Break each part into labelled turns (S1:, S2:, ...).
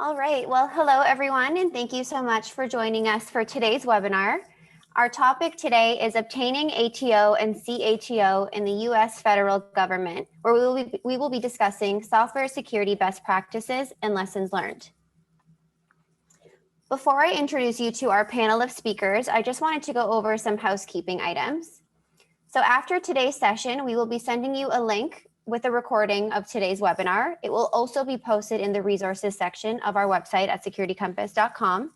S1: All right, well, hello everyone, and thank you so much for joining us for today's webinar. Our topic today is obtaining ATO and cATO in the US federal government, where we will be discussing software security best practices and lessons learned. Before I introduce you to our panel of speakers, I just wanted to go over some housekeeping items. So after today's session, we will be sending you a link with a recording of today's webinar. It will also be posted in the resources section of our website at securitycompass.com.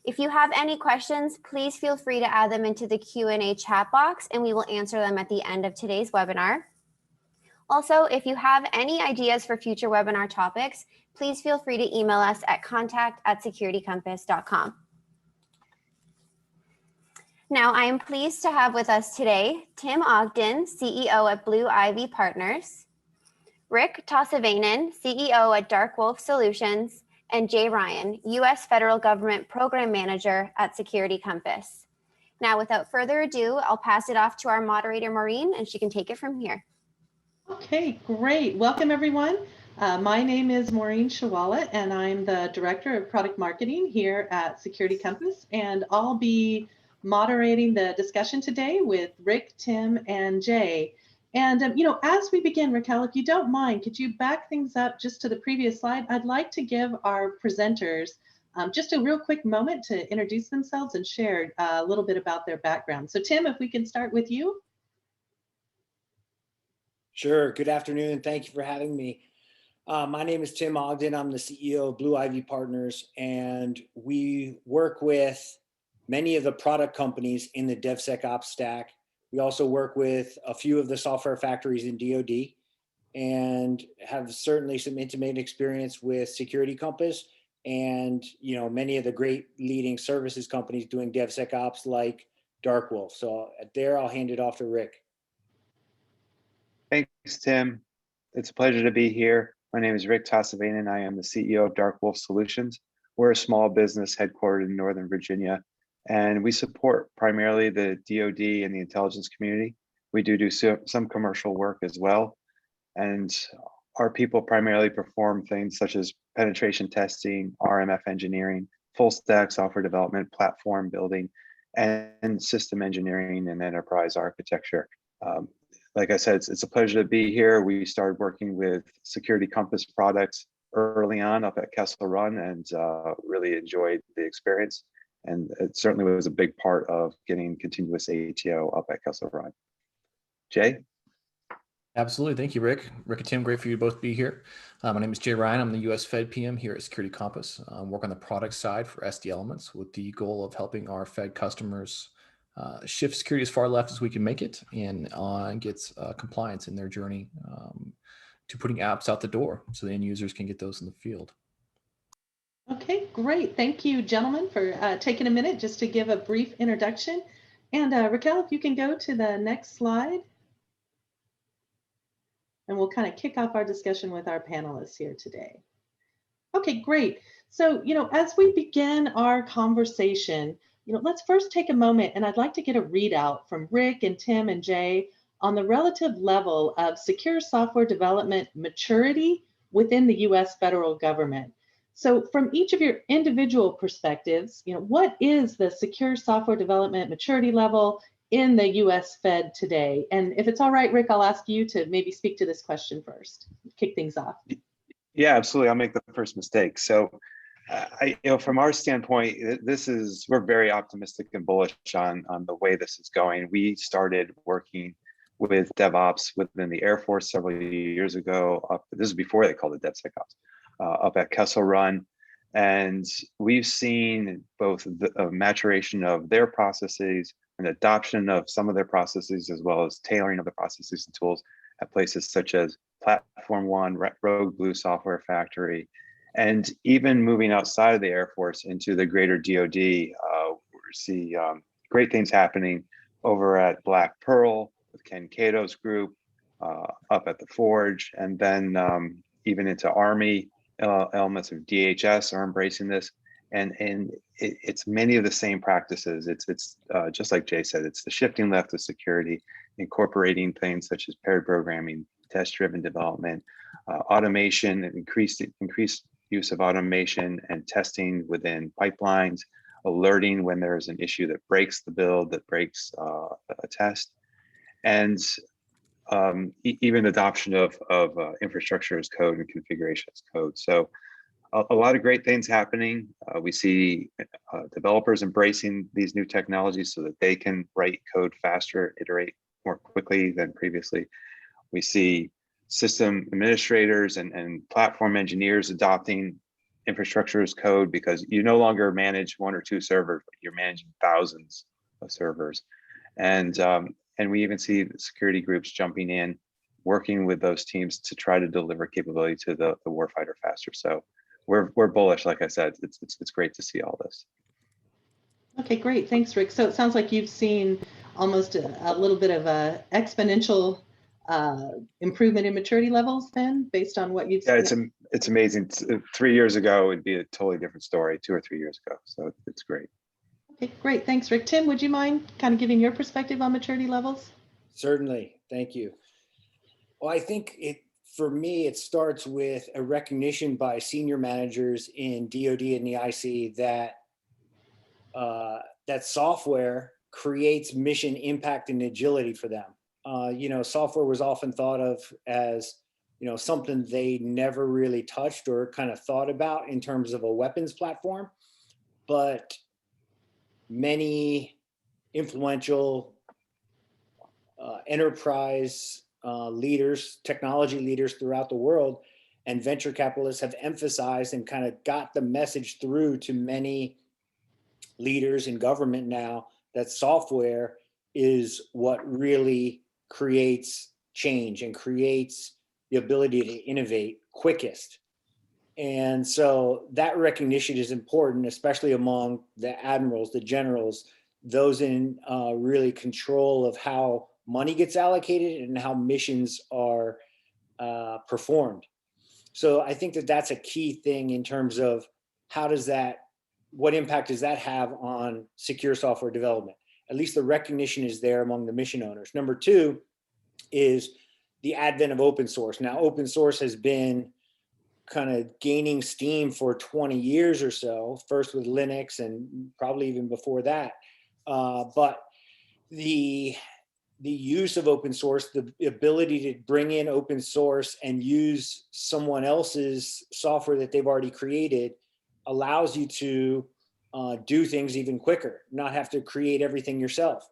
S1: If you have any questions, please feel free to add them into the Q&A chat box, and we will answer them at the end of today's webinar. Also, if you have any ideas for future webinar topics, please feel free to email us at contact@securitycompass.com. Now, I am pleased to have with us today Tim Ogden, CEO at Blue Ivy Partners, Rick Tossavainen, CEO at Dark Wolf Solutions, and Jay Ryan, U.S. Federal Government Program Manager at Security Compass. Now, without further ado, I'll pass it off to our moderator, Maureen, and she can take it from here.
S2: Okay, great. Welcome, everyone. My name is Maureen Shawala, and I'm the Director of Product Marketing here at Security Compass, and I'll be moderating the discussion today with Rick, Tim, and Jay. And, as we begin, Raquel, if you don't mind, could you back things up just to the previous slide? I'd like to give our presenters just a real quick moment to introduce themselves and share a little bit about their background. So, Tim, if we can start with you.
S3: Sure. Good afternoon. Thank you for having me. My name is Tim Ogden. I'm the CEO of Blue Ivy Partners, and we work with many of the product companies in the DevSecOps stack. We also work with a few of the software factories in DoD and have certainly some intimate experience with Security Compass and many of the great leading services companies doing DevSecOps like Dark Wolf. So there, I'll hand it off to Rick.
S4: Thanks, Tim. It's a pleasure to be here. My name is Rick Tossavainen. I am the CEO of Dark Wolf Solutions. We're a small business headquartered in Northern Virginia, and we support primarily the DoD and the intelligence community. We do some commercial work as well. And our people primarily perform things such as penetration testing, RMF engineering, full stack software development, platform building, and system engineering and enterprise architecture. Like I said, it's a pleasure to be here. We started working with Security Compass products early on up at Kessel Run and really enjoyed the experience. And it certainly was a big part of getting continuous ATO up at Kessel Run. Jay?
S5: Absolutely. Thank you, Rick. Rick and Tim, great for you to both be here. My name is Jay Ryan. I'm the U.S. Fed PM here at Security Compass. I work on the product side for SD Elements with the goal of helping our Fed customers shift security as far left as we can make it and get compliance in their journey to putting apps out the door so the end users can get those in the field.
S2: Okay, great. Thank you, gentlemen, for taking a minute just to give a brief introduction. And Raquel, if you can go to the next slide. And we'll kind of kick off our discussion with our panelists here today. Okay, great. So, as we begin our conversation, let's first take a moment, and I'd like to get a readout from Rick and Tim and Jay on the relative level of secure software development maturity within the US federal government. So from each of your individual perspectives, what is the secure software development maturity level in the US Fed today? And if it's all right, Rick, I'll ask you to maybe speak to this question first, kick things off.
S4: Yeah, absolutely. I'll make the first mistake. So from our standpoint, we're very optimistic and bullish on the way this is going. We started working with DevOps within the Air Force several years ago. This is before they called it DevSecOps, up at Kessel Run. And we've seen both the maturation of their processes and adoption of some of their processes, as well as tailoring of the processes and tools at places such as Platform One, Rogue Blue Software Factory, and even moving outside of the Air Force into the greater DoD. We see great things happening over at Black Pearl with Ken Cato's group, up at the Forge, and then even into Army. Elements of DHS are embracing this, and it's many of the same practices. It's just like Jay said, it's the shifting left of security, incorporating things such as paired programming, test-driven development, automation, and increased use of automation and testing within pipelines, alerting when there's an issue that breaks the build, that breaks a test, and even adoption of infrastructure as code and configuration as code. So a lot of great things happening. We see developers embracing these new technologies so that they can write code faster, iterate more quickly than previously. We see system administrators and platform engineers adopting infrastructure as code, because you no longer manage one or two servers, but you're managing thousands of servers. And we even see the security groups jumping in, working with those teams to try to deliver capability to the warfighter faster. So we're bullish. Like I said, it's great to see all this.
S2: Okay, great. Thanks, Rick. So it sounds like you've seen almost a little bit of a exponential improvement in maturity levels then, based on what you've seen.
S4: It's amazing. 3 years ago, it'd be a totally different story, 2 or 3 years ago. So it's great.
S2: Okay, great. Thanks, Rick. Tim, would you mind kind of giving your perspective on maturity levels?
S3: Certainly. Thank you. Well, I think for me, it starts with a recognition by senior managers in DoD and the IC that that software creates mission impact and agility for them. Software was often thought of as, something they never really touched or kind of thought about in terms of a weapons platform. But many influential enterprise leaders, technology leaders throughout the world, and venture capitalists have emphasized and kind of got the message through to many leaders in government now that software is what really creates change and creates the ability to innovate quickest. And so that recognition is important, especially among the admirals, the generals, those in really control of how money gets allocated and how missions are performed. So I think that that's a key thing in terms of what impact does that have on secure software development? At least the recognition is there among the mission owners. Number two is the advent of open source. Now, open source has been kind of gaining steam for 20 years or so, first with Linux and probably even before that. But the use of open source, the ability to bring in open source and use someone else's software that they've already created allows you to do things even quicker, not have to create everything yourself.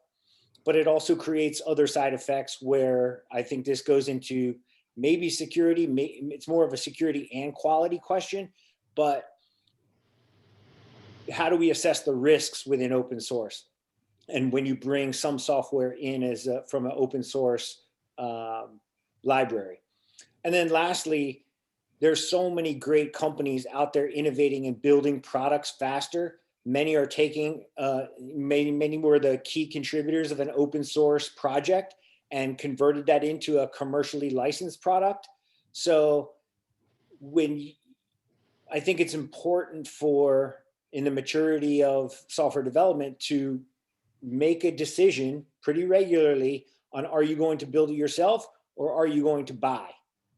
S3: But it also creates other side effects where I think this goes into maybe security. It's more of a security and quality question, but how do we assess the risks within open source? And when you bring some software in from an open source library. And then lastly, there's so many great companies out there innovating and building products faster. Many are taking, many were the key contributors of an open source project and converted that into a commercially licensed product. So I think it's important in the maturity of software development to make a decision pretty regularly on, are you going to build it yourself or are you going to buy,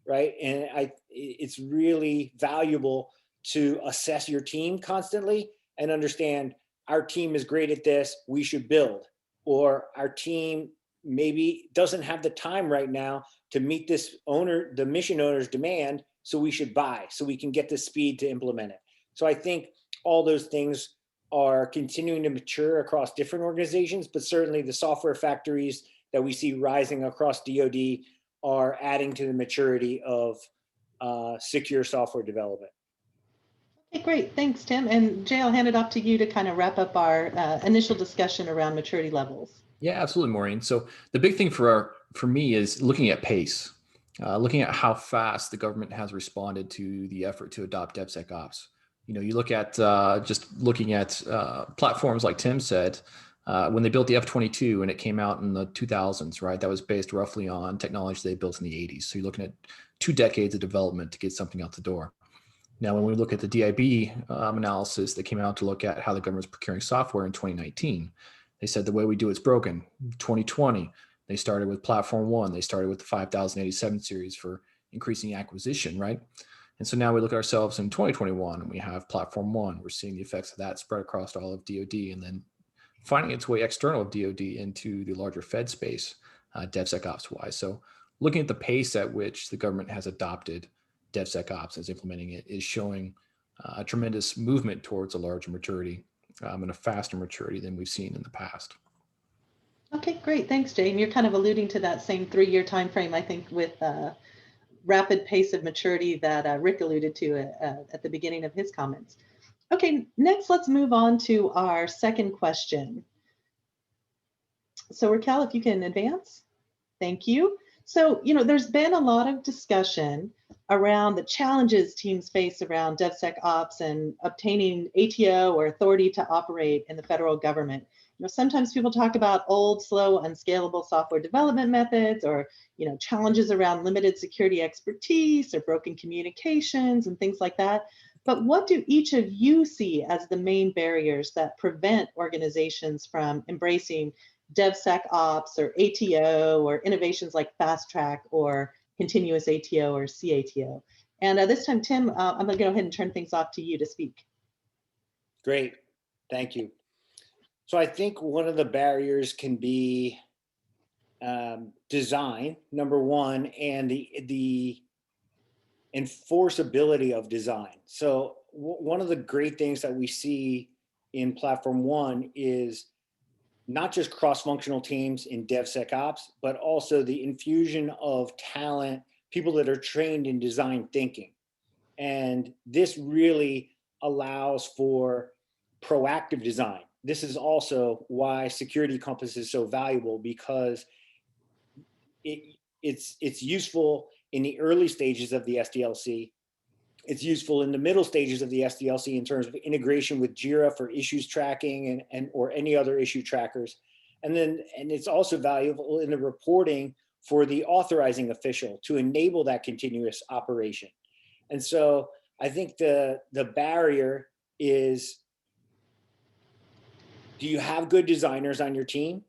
S3: right? And it's really valuable to assess your team constantly and understand our team is great at this, we should build, or our team maybe doesn't have the time right now to meet the mission owner's demand, so we should buy so we can get the speed to implement it. So I think all those things are continuing to mature across different organizations, but certainly the software factories that we see rising across DoD are adding to the maturity of secure software development.
S2: Okay, great. Thanks, Tim. And Jay, I'll hand it off to you to kind of wrap up our initial discussion around maturity levels.
S5: Yeah, absolutely, Maureen. So the big thing for me is looking at pace, looking at how fast the government has responded to the effort to adopt DevSecOps. You look at just looking at platforms like Tim said, when they built the F-22 and it came out in the 2000s, right? That was based roughly on technology they built in the 80s. So you're looking at 2 decades of development to get something out the door. Now, when we look at the DIB analysis that came out to look at how the government was procuring software in 2019, they said the way we do it's broken. 2020, they started with Platform 1. They started with the 5087 series for increasing acquisition, right? And so now we look at ourselves in 2021 and we have Platform One. We're seeing the effects of that spread across all of DoD and then finding its way external of DoD into the larger Fed space, DevSecOps wise. So looking at the pace at which the government has adopted DevSecOps as implementing it is showing a tremendous movement towards a larger maturity and a faster maturity than we've seen in the past.
S2: Okay, great. Thanks, Jay. And you're kind of alluding to that same 3-year time frame, I think, with rapid pace of maturity that Rick alluded to at the beginning of his comments. Okay, next let's move on to our second question. So Raquel, if you can advance. Thank you. So, there's been a lot of discussion around the challenges teams face around DevSecOps and obtaining ATO or authority to operate in the federal government. Sometimes people talk about old, slow, unscalable software development methods, or challenges around limited security expertise or broken communications and things like that. But what do each of you see as the main barriers that prevent organizations from embracing DevSecOps or ATO or innovations like Fast Track or continuous ATO or cATO? And this time, Tim, I'm going to go ahead and turn things off to you to speak.
S3: Great, thank you. So I think one of the barriers can be design, number one, and the enforceability of design. So one of the great things that we see in Platform One is not just cross-functional teams in DevSecOps, but also the infusion of talent, people that are trained in design thinking. And this really allows for proactive design. This is also why Security Compass is so valuable, because it's useful in the early stages of the SDLC. It's useful in the middle stages of the SDLC in terms of integration with Jira for issues tracking and or any other issue trackers. And it's also valuable in the reporting for the authorizing official to enable that continuous operation. And so I think the barrier is, do you have good designers on your team?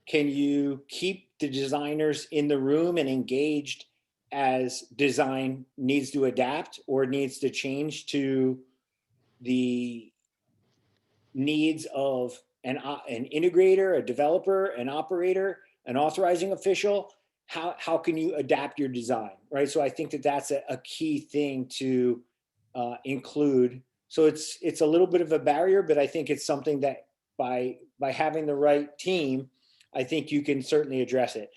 S3: Can you keep the designers in the room and engaged as design needs to adapt or needs to change to the needs of an integrator, a developer, an operator, an authorizing official? How can you adapt your design, right? So I think that's a key thing to include. So it's a little bit of a barrier, but I think it's something that by having the right team, I think you can certainly address it.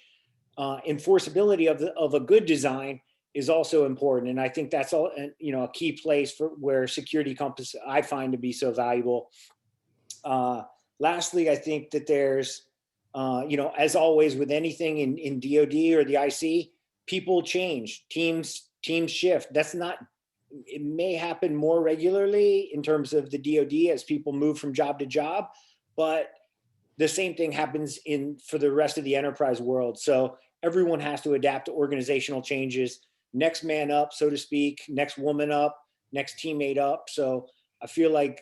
S3: Enforceability of a good design is also important, and I think that's all a key place for where Security Compass I find to be so valuable. Lastly, I think that there's as always with anything in DoD or the IC, people change, teams shift. It may happen more regularly in terms of the DoD as people move from job to job, but the same thing happens for the rest of the enterprise world. So everyone has to adapt to organizational changes, next man up, so to speak, next woman up, next teammate up. So I feel like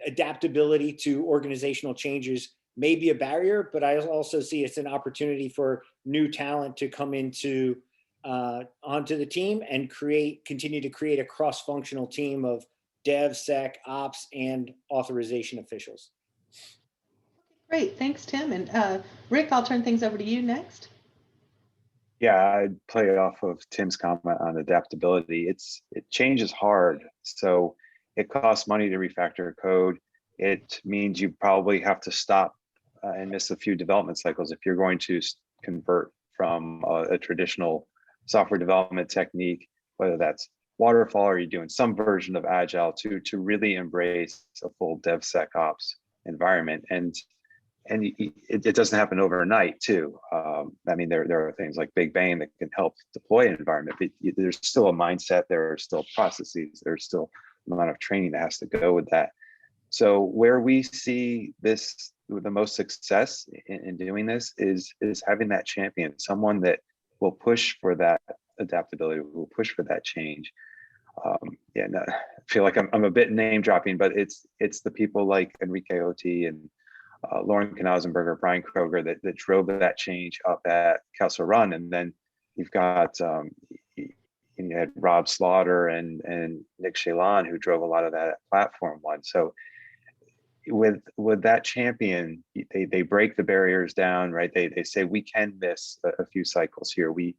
S3: adaptability to organizational changes may be a barrier, but I also see it's an opportunity for new talent to come into onto the team and continue to create a cross-functional team of dev, sec, ops, and authorization officials.
S2: Great, thanks, Tim. And Rick, I'll turn things over to you next.
S4: Yeah, I'd play off of Tim's comment on adaptability. It changes hard, so it costs money to refactor code. It means you probably have to stop and miss a few development cycles if you're going to convert from a traditional software development technique, whether that's waterfall or you're doing some version of agile, to really embrace a full DevSecOps environment. And it doesn't happen overnight too. I mean, there are things like Big Bang that can help deploy an environment, but there's still a mindset, there are still processes, there's still an amount of training that has to go with that. So where we see this the most success in doing this is having that champion, someone that will push for that adaptability, will push for that change. I feel like I'm a bit name dropping, but it's the people like Enrique Oti and Lauren Knausenberger, Brian Kroger that drove that change up at Castle Run. And then you've got and you had Rob Slaughter and Nick Shalon, who drove a lot of that at Platform One. So with that champion, they break the barriers down, right? They say we can miss a few cycles here. We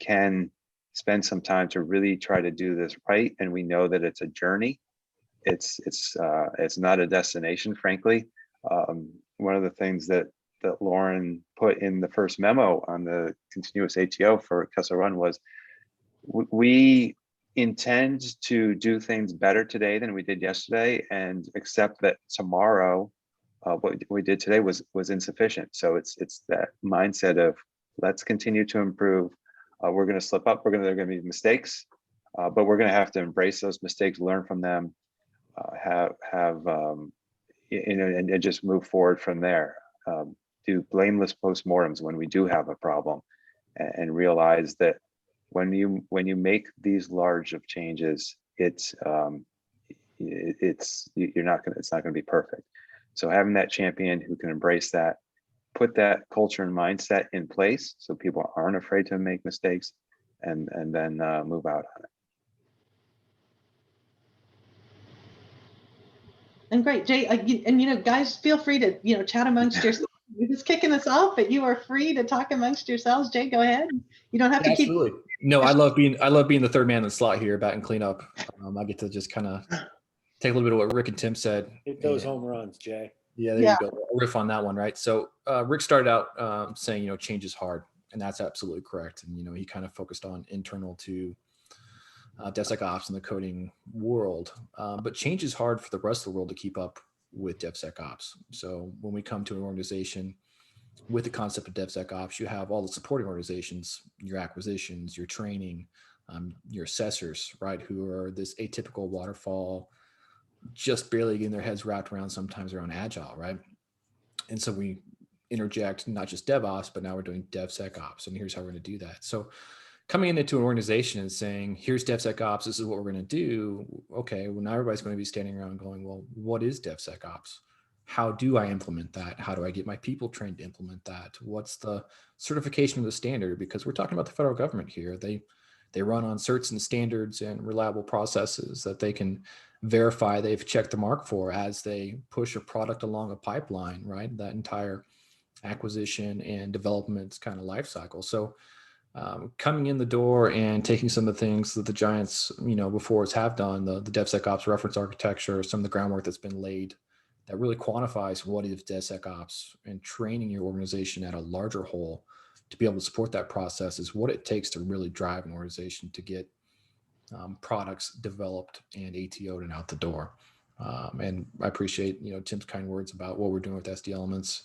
S4: can spend some time to really try to do this right, and we know that it's a journey. It's not a destination, frankly. One of the things that Lauren put in the first memo on the continuous ATO for Kessel Run was, we intend to do things better today than we did yesterday, and accept that tomorrow what we did today was insufficient. So it's that mindset of, let's continue to improve. We're going to slip up. There are going to be mistakes, but we're going to have to embrace those mistakes, learn from them, and just move forward from there. Do blameless postmortems when we do have a problem, and realize that when you make these large of changes, it's not going to be perfect. So having that champion who can embrace that, put that culture and mindset in place so people aren't afraid to make mistakes, and then move out on it.
S2: And great, Jay, and guys, feel free to chat amongst yourselves. We're just kicking us off, but you are free to talk amongst yourselves. Jay, go ahead. You don't have to keep.
S5: Absolutely. No, I love being the third man in the slot here, back and clean up. I get to just kind of take a little bit of what Rick and Tim said.
S3: Hit those home runs, Jay.
S5: Yeah, there you go. A riff on that one, right? So Rick started out saying, change is hard, and that's absolutely correct. And he kind of focused on internal to DevSecOps in the coding world, but change is hard for the rest of the world to keep up with DevSecOps. So when we come to an organization with the concept of DevSecOps, you have all the supporting organizations, your acquisitions, your training, your assessors, right, who are this atypical waterfall, just barely getting their heads wrapped around sometimes around agile, right? And so we interject not just DevOps, but now we're doing DevSecOps, and here's how we're going to do that. So coming into an organization and saying, here's DevSecOps, this is what we're going to do. Okay, well, now everybody's going to be standing around going, well, what is DevSecOps? How do I implement that? How do I get my people trained to implement that? What's the certification of the standard? Because we're talking about the federal government here. They run on certs and standards and reliable processes that they can verify they've checked the mark for as they push a product along a pipeline, right? That entire acquisition and development kind of life cycle. So coming in the door and taking some of the things that the giants, before us have done, the DevSecOps reference architecture, some of the groundwork that's been laid that really quantifies what is DevSecOps, and training your organization at a larger whole to be able to support that process is what it takes to really drive an organization to get products developed and ATO'd and out the door. And I appreciate, Tim's kind words about what we're doing with SD Elements.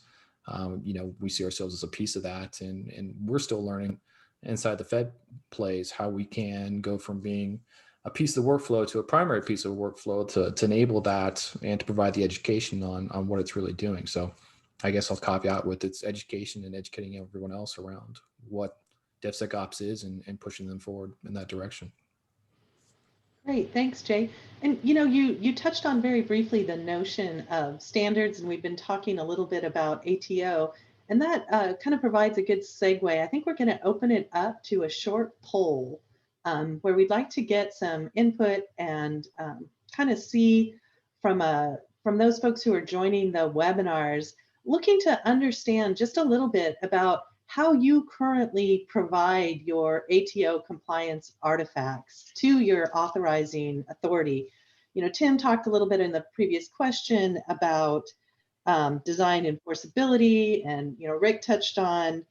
S5: We see ourselves as a piece of that, and we're still learning inside the Fed plays how we can go from being a piece of the workflow to a primary piece of workflow to enable that and to provide the education on what it's really doing. So I guess I'll caveat with its education and educating everyone else around what DevSecOps is and pushing them forward in that direction.
S2: Great, thanks, Jay. And you touched on very briefly the notion of standards, and we've been talking a little bit about ATO, and that kind of provides a good segue. I think we're going to open it up to a short poll where we'd like to get some input and kind of see from those folks who are joining the webinars, looking to understand just a little bit about how you currently provide your ATO compliance artifacts to your authorizing authority. Tim talked a little bit in the previous question about design enforceability, and Rick touched on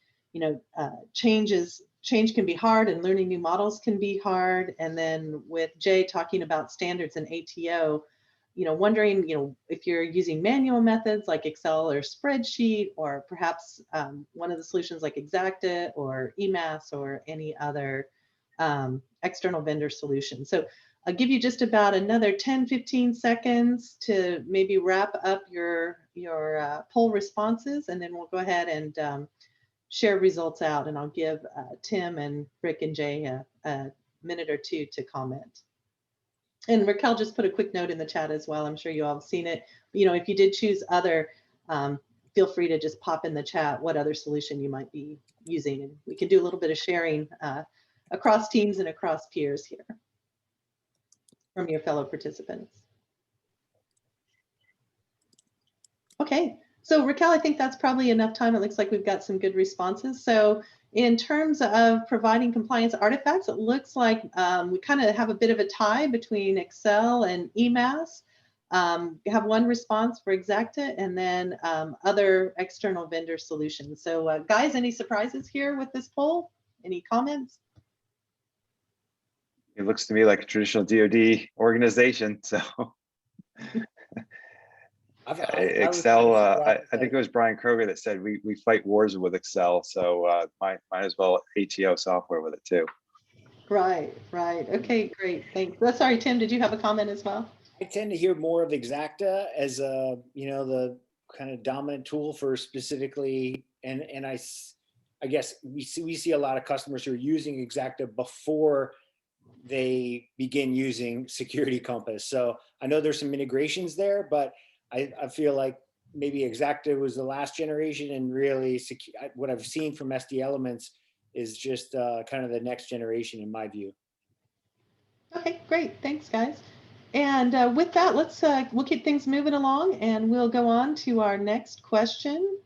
S2: change can be hard, and learning new models can be hard. And then with Jay talking about standards and ATO, wondering, if you're using manual methods like Excel or spreadsheet, or perhaps one of the solutions like Xacta or EMAS or any other external vendor solution. So I'll give you just about another 10-15 seconds to maybe wrap up your poll responses, and then we'll go ahead and share results out, and I'll give Tim and Rick and Jay a minute or two to comment. And Raquel just put a quick note in the chat as well. I'm sure you all have seen it. If you did choose other, feel free to just pop in the chat what other solution you might be using, and we can do a little bit of sharing across teams and across peers here from your fellow participants. Okay, so Raquel, I think that's probably enough time. It looks like we've got some good responses. So in terms of providing compliance artifacts, it looks like we kind of have a bit of a tie between Excel and EMAS. We have one response for Xacta and then other external vendor solutions. So guys, any surprises here with this poll? Any comments?
S4: It looks to me like a traditional DoD organization. So Excel, I think it was Brian Kroger that said we fight wars with Excel. So might as well ATO software with it too.
S2: Right, right. Okay, great. Thanks. Sorry, Tim, did you have a comment as well?
S3: I tend to hear more of Xacta as the kind of dominant tool for specifically, and I guess we see a lot of customers who are using Xacta before they begin using Security Compass. So I know there's some integrations there, but I feel like maybe Xacta was the last generation, and really what I've seen from SD Elements is just kind of the next generation in my view.
S2: Okay, great. Thanks, guys. And with that, we'll keep things moving along, and we'll go on to our next question.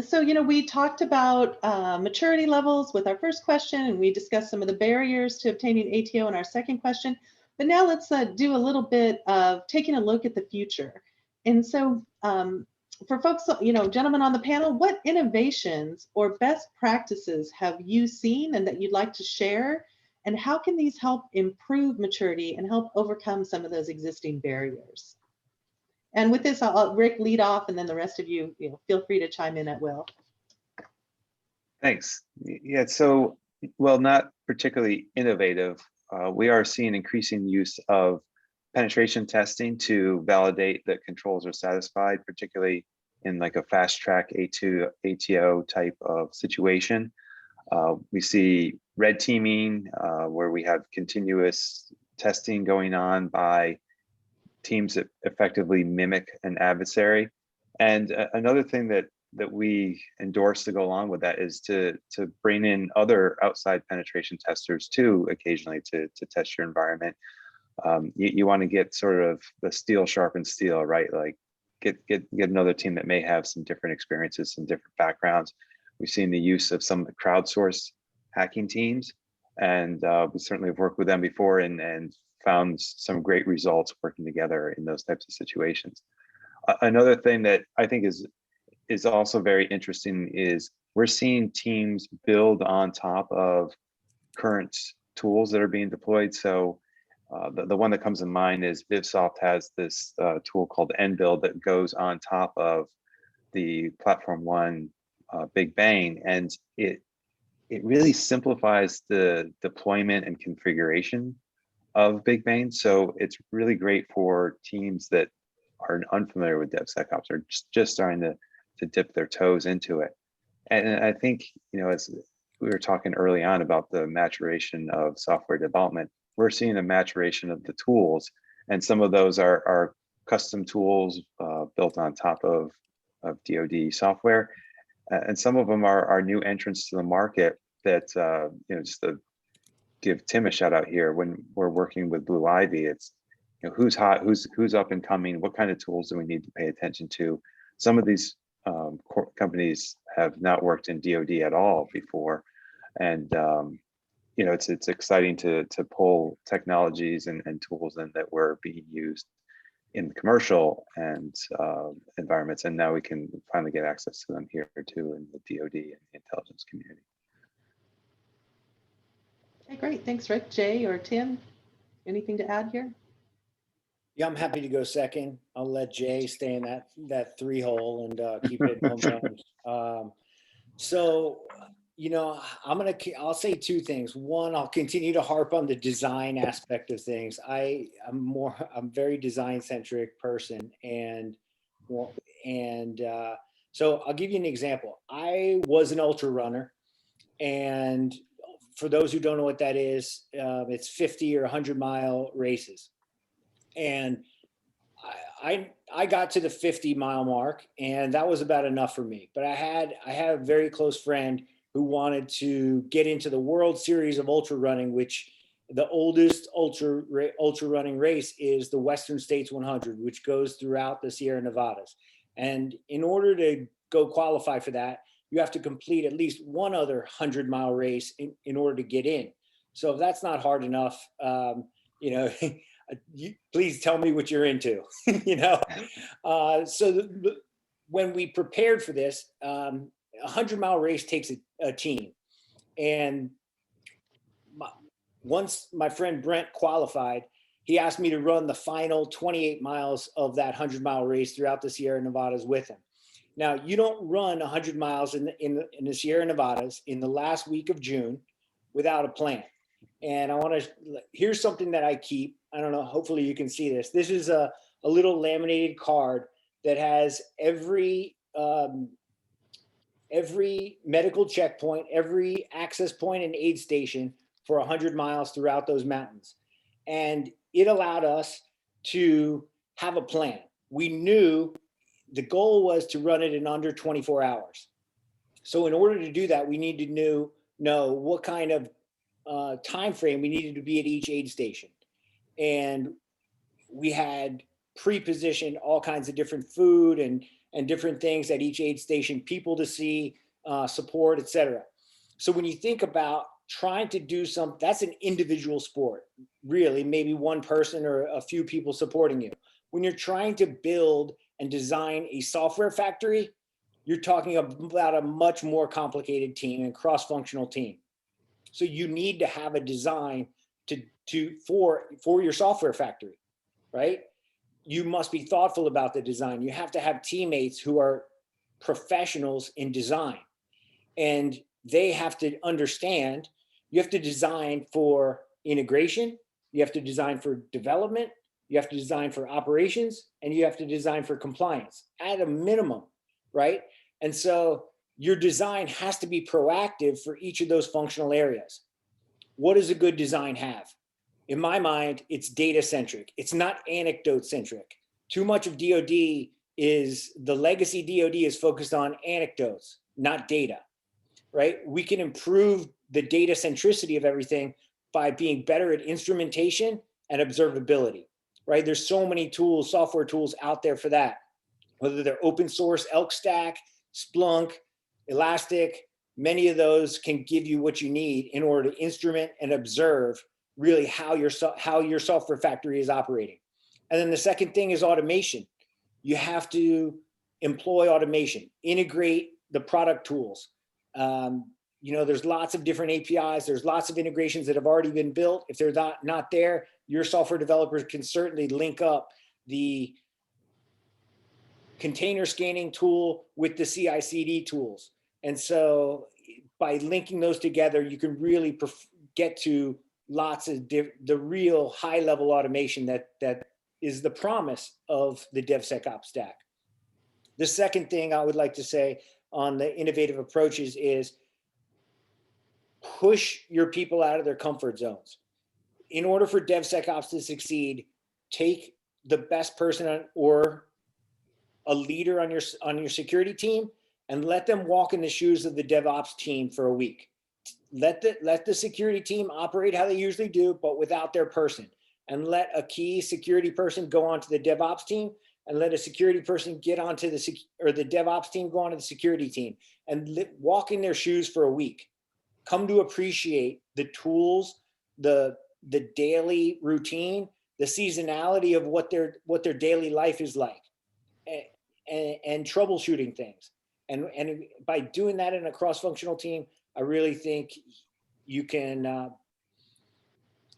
S2: So, we talked about maturity levels with our first question, and we discussed some of the barriers to obtaining ATO in our second question. But now let's do a little bit of taking a look at the future. And so for folks, gentlemen on the panel, what innovations or best practices have you seen and that you'd like to share? And how can these help improve maturity and help overcome some of those existing barriers? And with this, I'll Rick lead off, and then the rest of you, feel free to chime in at will.
S4: Thanks. Yeah, so, well, not particularly innovative. We are seeing increasing use of penetration testing to validate that controls are satisfied, particularly in like a fast track ATO type of situation. We see red teaming, where we have continuous testing going on by teams that effectively mimic an adversary. And another thing that we endorse to go along with that is to bring in other outside penetration testers too, occasionally to test your environment. You want to get sort of the steel sharpen steel, right? Like get another team that may have some different experiences, some different backgrounds. We've seen the use of some of the crowdsourced hacking teams, and we certainly have worked with them before and found some great results working together in those types of situations. Another thing that I think is also very interesting is we're seeing teams build on top of current tools that are being deployed. So the one that comes in mind is VivSoft has this tool called nBuild that goes on top of the Platform One Big Bang, and it really simplifies the deployment and configuration of Big Bang. So it's really great for teams that are unfamiliar with DevSecOps or just starting to dip their toes into it. And I think, as we were talking early on about the maturation of software development, we're seeing a maturation of the tools, and some of those are custom tools built on top of DoD software, and some of them are new entrants to the market that just to give Tim a shout out here, when we're working with Blue Ivy, it's who's hot, who's up and coming, what kind of tools do we need to pay attention to. Some of these companies have not worked in DoD at all before, and it's exciting to pull technologies and tools in that were being used in commercial and environments, and now we can finally get access to them here too in the DoD and the intelligence community.
S2: Okay, great. Thanks, Rick. Jay or Tim, anything to add here?
S3: Yeah, I'm happy to go second. I'll let Jay stay in that three hole and keep it home. So, I'll say two things. One, I'll continue to harp on the design aspect of things. I'm a very design centric person, and so I'll give you an example. I was an ultra runner, and for those who don't know what that is, it's 50 or 100-mile races. And I got to the 50-mile mark, and that was about enough for me. But I had a very close friend who wanted to get into the World Series of ultra running, which the oldest ultra running race is the Western States 100, which goes throughout the Sierra Nevadas. And in order to go qualify for that, you have to complete at least one other 100-mile race in order to get in. So if that's not hard enough, please tell me what you're into, when we prepared for this, a 100-mile race takes a team. And once my friend Brent qualified, he asked me to run the final 28 miles of that 100-mile race throughout the Sierra Nevadas with him. Now, you don't run 100 miles in the Sierra Nevadas in the last week of June without a plan. And here's something that I keep. I don't know, hopefully you can see this. This is a little laminated card that has every medical checkpoint, every access point and aid station for 100 miles throughout those mountains. And it allowed us to have a plan. We knew the goal was to run it in under 24 hours. So in order to do that, we needed to know what kind of time frame we needed to be at each aid station. And we had pre-positioned all kinds of different food and different things at each aid station, people to see, support, etc. So when you think about trying to do something, that's an individual sport, really, maybe one person or a few people supporting you. When you're trying to build and design a software factory, you're talking about a much more complicated team and cross-functional team. So you need to have a design for your software factory, right? You must be thoughtful about the design. You have to have teammates who are professionals in design, and they have to understand. You have to design for integration, you have to design for development, you have to design for operations, and you have to design for compliance at a minimum, right? And so your design has to be proactive for each of those functional areas. What does a good design have? In my mind, it's data centric. It's not anecdote centric. Too much of DoD is, the legacy DoD is focused on anecdotes, not data, right? We can improve the data centricity of everything by being better at instrumentation and observability, right? There's so many tools, software tools out there for that, whether they're open source, Elk Stack, Splunk, Elastic. Many of those can give you what you need in order to instrument and observe really how your software factory is operating. And then the second thing is automation. You have to employ automation, integrate the product tools. There's lots of different APIs. There's lots of integrations that have already been built. If they're not there, your software developers can certainly link up the container scanning tool with the CI/CD tools. And so by linking those together, you can really get to lots of the real high level automation that is the promise of the DevSecOps stack. The second thing I would like to say on the innovative approaches is push your people out of their comfort zones. In order for DevSecOps to succeed, take the best person or a leader on your security team and let them walk in the shoes of the DevOps team for a week. Let the security team operate how they usually do, but without their person. And let a key security person go onto the DevOps team, and let a security person get onto the DevOps team go onto the security team, and walk in their shoes for a week. Come to appreciate the tools, the daily routine, the seasonality of what their daily life is like, and troubleshooting things. And by doing that in a cross-functional team, I really think you can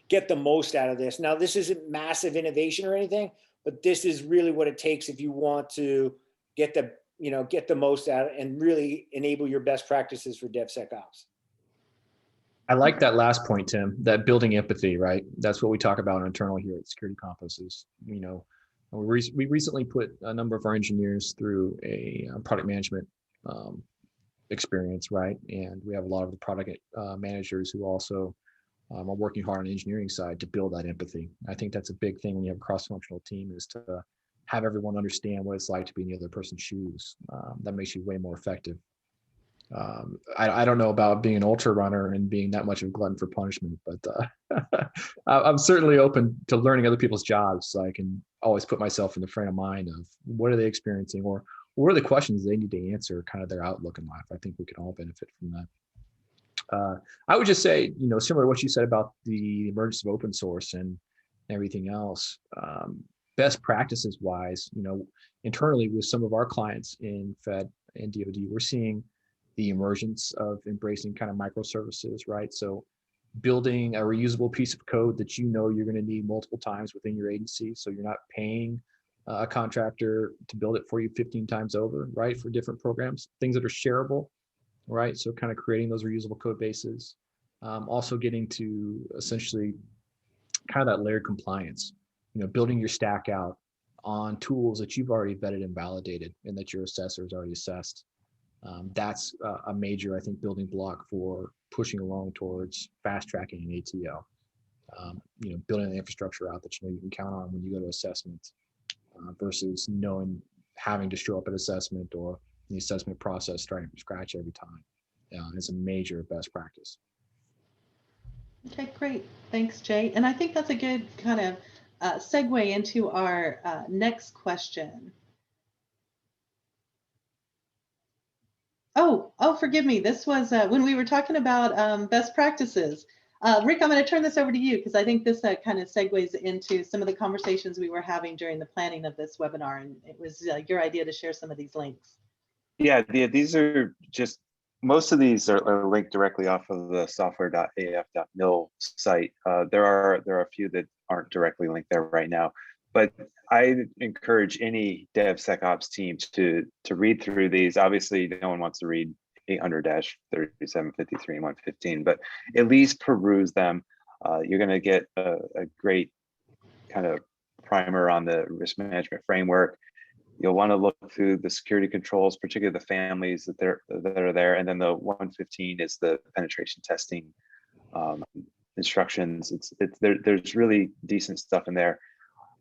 S3: get the most out of this. Now, this isn't massive innovation or anything, but this is really what it takes if you want to get the most out of it and really enable your best practices for DevSecOps.
S5: I like that last point, Tim, that building empathy, right? That's what we talk about internally here at Security Compass is, we recently put a number of our engineers through a product management experience, right? And we have a lot of the product managers who also are working hard on the engineering side to build that empathy. I think that's a big thing when you have a cross-functional team, is to have everyone understand what it's like to be in the other person's shoes. That makes you way more effective. I don't know about being an ultra runner and being that much of a glutton for punishment, but I'm certainly open to learning other people's jobs, so I can always put myself in the frame of mind of what are they experiencing, or what are the questions they need to answer, kind of their outlook in life. I think we can all benefit from that. I would just say, similar to what you said about the emergence of open source and everything else, best practices wise, internally with some of our clients in Fed and DoD, we're seeing the emergence of embracing kind of microservices, right? So building a reusable piece of code that you're going to need multiple times within your agency. So you're not paying a contractor to build it for you 15 times over, right? For different programs, things that are shareable, right? So kind of creating those reusable code bases. Also getting to essentially kind of that layered compliance, building your stack out on tools that you've already vetted and validated and that your assessor has already assessed. That's a major, I think, building block for pushing along towards fast tracking an ATO. Building the infrastructure out that you can count on when you go to assessment, versus having to show up at assessment or the assessment process starting from scratch every time. Is a major best practice.
S2: Okay, great. Thanks, Jay. And I think that's a good kind of segue into our next question. Oh, forgive me. This was when we were talking about best practices. Rick, I'm going to turn this over to you because I think this kind of segues into some of the conversations we were having during the planning of this webinar. And it was your idea to share some of these links.
S4: Yeah, these are just, most of these are linked directly off of the software.af.mil site. There are a few that aren't directly linked there right now, but I encourage any DevSecOps team to read through these. Obviously, no one wants to read 800-3753 and 115, but at least peruse them. You're going to get a great kind of primer on the risk management framework. You'll want to look through the security controls, particularly the families that are there, and then the 115 is the penetration testing instructions. There's really decent stuff in there.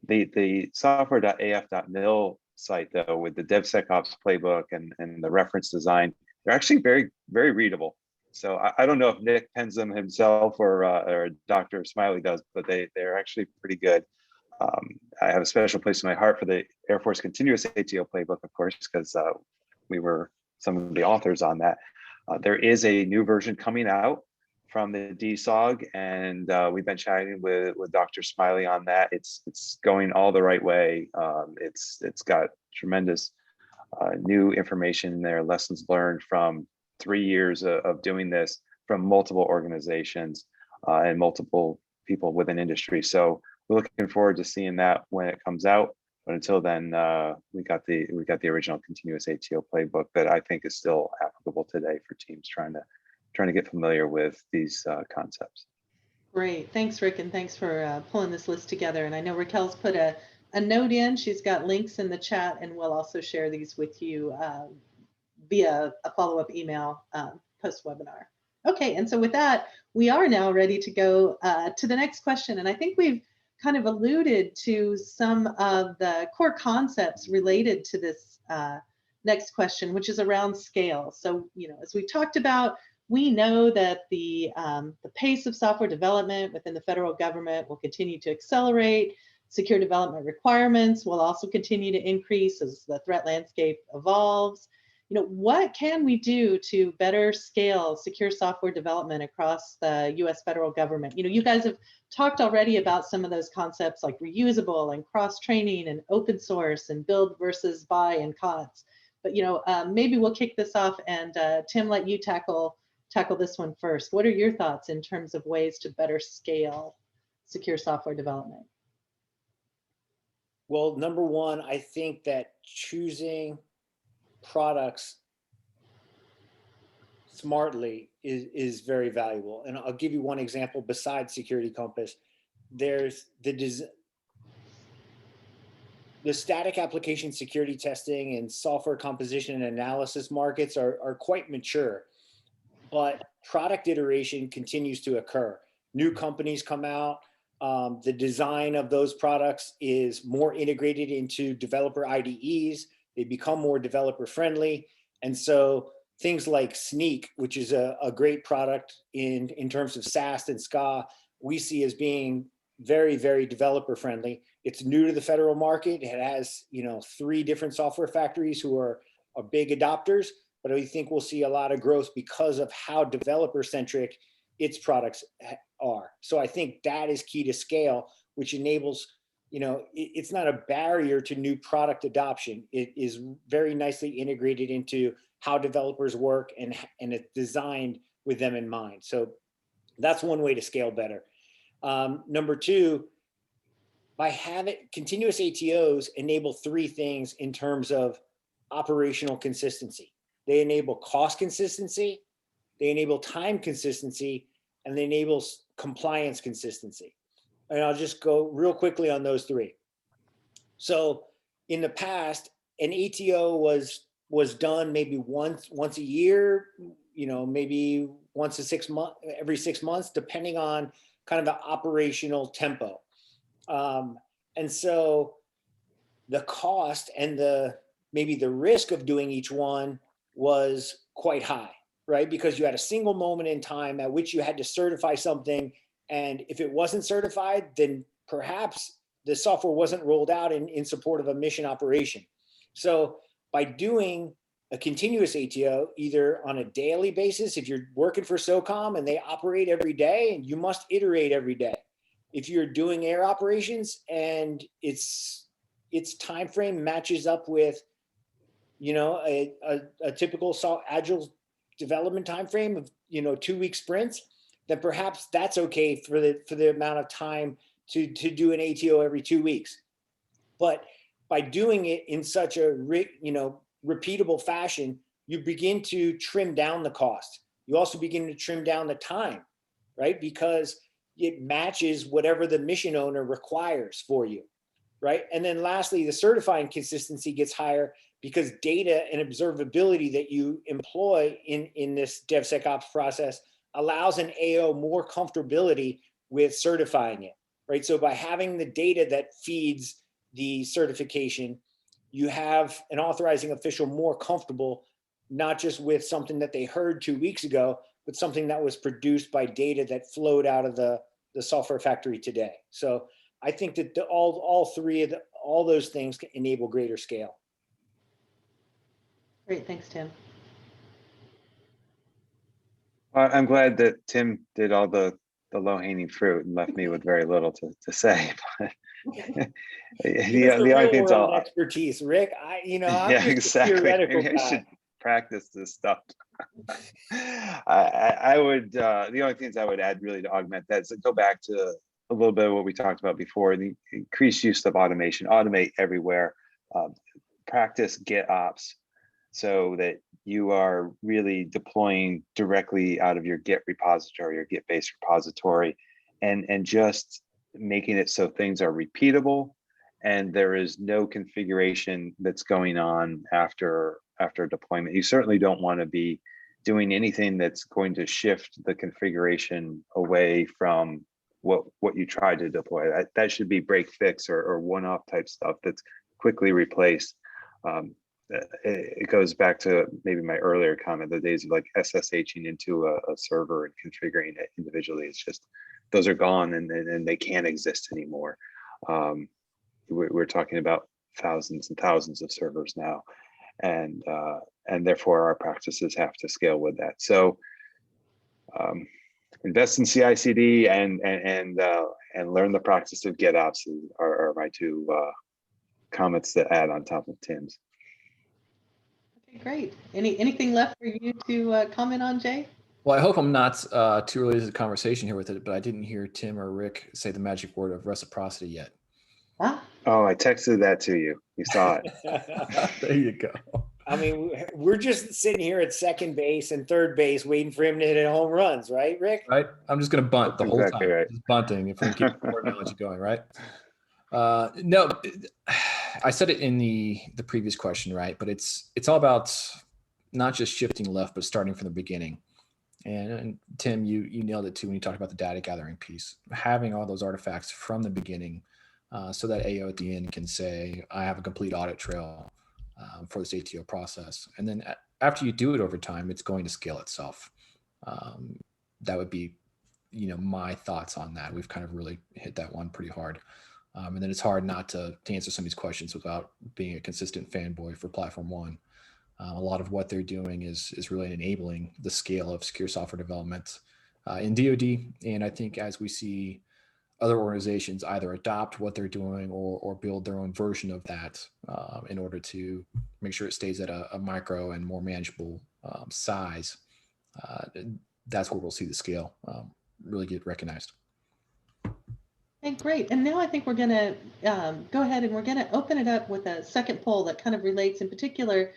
S4: The software.af.mil site, though, with the DevSecOps playbook and the reference design, they're actually very, very readable. So I don't know if Nick pens them himself or Dr. Smiley does, but they're actually pretty good. I have a special place in my heart for the Air Force Continuous ATO playbook, of course, because we were some of the authors on that. There is a new version coming out from the DSOG, and we've been chatting with Dr. Smiley on that. It's going all the right way. It's got tremendous new information in there, lessons learned from 3 years of doing this from multiple organizations and multiple people within industry. So we're looking forward to seeing that when it comes out. But until then, we got the original continuous ATO playbook that I think is still applicable today for teams trying to get familiar with these concepts.
S2: Great, thanks, Rick, and thanks for pulling this list together. And I know Raquel's put a note in. She's got links in the chat, and we'll also share these with you via a follow-up email post-webinar. Okay, and so with that, we are now ready to go to the next question. And I think we've kind of alluded to some of the core concepts related to this next question, which is around scale. So, as we talked about, we know that the pace of software development within the federal government will continue to accelerate. Secure development requirements will also continue to increase as the threat landscape evolves. What can we do to better scale secure software development across the U.S. federal government? You guys have talked already about some of those concepts like reusable and cross-training and open source and build versus buy and COTS. But maybe we'll kick this off and Tim, let you tackle this one first. What are your thoughts in terms of ways to better scale secure software development?
S3: Well, number one, I think that choosing products smartly is very valuable. And I'll give you one example besides Security Compass. There's the static application security testing and software composition and analysis markets are quite mature, but product iteration continues to occur. New companies come out. The design of those products is more integrated into developer IDEs. They become more developer friendly. And so things like Sneak, which is a great product in terms of SAST and SCA, we see as being very, very developer friendly. It's new to the federal market. It has, 3 different software factories who are big adopters, but I think we'll see a lot of growth because of how developer centric its products are. So I think that is key to scale, which enables, it's not a barrier to new product adoption. It is very nicely integrated into how developers work, and it's designed with them in mind. So that's one way to scale better. Number 2, by having continuous ATOs enable 3 things in terms of operational consistency. They enable cost consistency, they enable time consistency, and they enable compliance consistency. And I'll just go real quickly on those 3. So in the past, an ATO was done maybe once a year, maybe every 6 months, depending on kind of the operational tempo. And so the cost and maybe the risk of doing each one was quite high, right? Because you had a single moment in time at which you had to certify something. And if it wasn't certified, then perhaps the software wasn't rolled out in support of a mission operation. So by doing a continuous ATO, either on a daily basis, if you're working for SOCOM and they operate every day, and you must iterate every day. If you're doing air operations and its time frame matches up with, a typical agile development time frame of 2-week sprints, then perhaps that's okay for the amount of time to do an ATO every 2 weeks. But by doing it in such a repeatable fashion, you begin to trim down the cost. You also begin to trim down the time, right? Because it matches whatever the mission owner requires for you, right? And then lastly, the certifying consistency gets higher because data and observability that you employ in this DevSecOps process allows an AO more comfortability with certifying it, right? So by having the data that feeds the certification, you have an authorizing official more comfortable, not just with something that they heard 2 weeks ago, but something that was produced by data that flowed out of the software factory today. So I think that all those things can enable greater scale.
S2: Great, thanks, Tim.
S4: I'm glad that Tim did all the low-hanging fruit and left me with very little to say. But the only things I'll
S3: expertise, Rick. I'm
S4: yeah, exactly. Maybe I should practice this stuff. I would the only things I would add really to augment that is to go back to a little bit of what we talked about before, the increased use of automation, automate everywhere, practice GitOps so that you are really deploying directly out of your Git repository or Git-based repository, and just making it so things are repeatable and there is no configuration that's going on after deployment. You certainly don't want to be doing anything that's going to shift the configuration away from what you tried to deploy. That should be break fix or one-off type stuff that's quickly replaced. It goes back to maybe my earlier comment, the days of like SSHing into a server and configuring it individually. It's just, those are gone and they can't exist anymore. We're talking about thousands and thousands of servers now. And therefore our practices have to scale with that. So invest in CI/CD and learn the practice of GitOps are my 2 comments to add on top of Tim's.
S2: Okay, great. Anything left for you to comment on, Jay?
S5: Well, I hope I'm not too early to the conversation here with it, but I didn't hear Tim or Rick say the magic word of reciprocity yet.
S2: Ah.
S4: Oh, I texted that to you. You saw it.
S5: There you go.
S3: I mean, we're just sitting here at second base and third base waiting for him to hit home runs, right, Rick?
S5: Right. I'm just going to bunt the whole
S4: exactly
S5: time.
S4: Right.
S5: Just bunting if we can keep the word analogy going, right? No, I said it in the previous question, right? But it's all about not just shifting left, but starting from the beginning. And Tim, you nailed it too when you talked about the data gathering piece. Having all those artifacts from the beginning, so that AO at the end can say, I have a complete audit trail for this ATO process. And then after you do it over time, it's going to scale itself. That would be, my thoughts on that. We've kind of really hit that one pretty hard. And then it's hard not to answer some of these questions without being a consistent fanboy for Platform One. A lot of what they're doing is really enabling the scale of secure software development in DoD. And I think as we see other organizations either adopt what they're doing or build their own version of that in order to make sure it stays at a micro and more manageable size, that's where we'll see the scale really get recognized.
S2: Okay, great. And now I think we're going to go ahead and we're going to open it up with a second poll that kind of relates in particular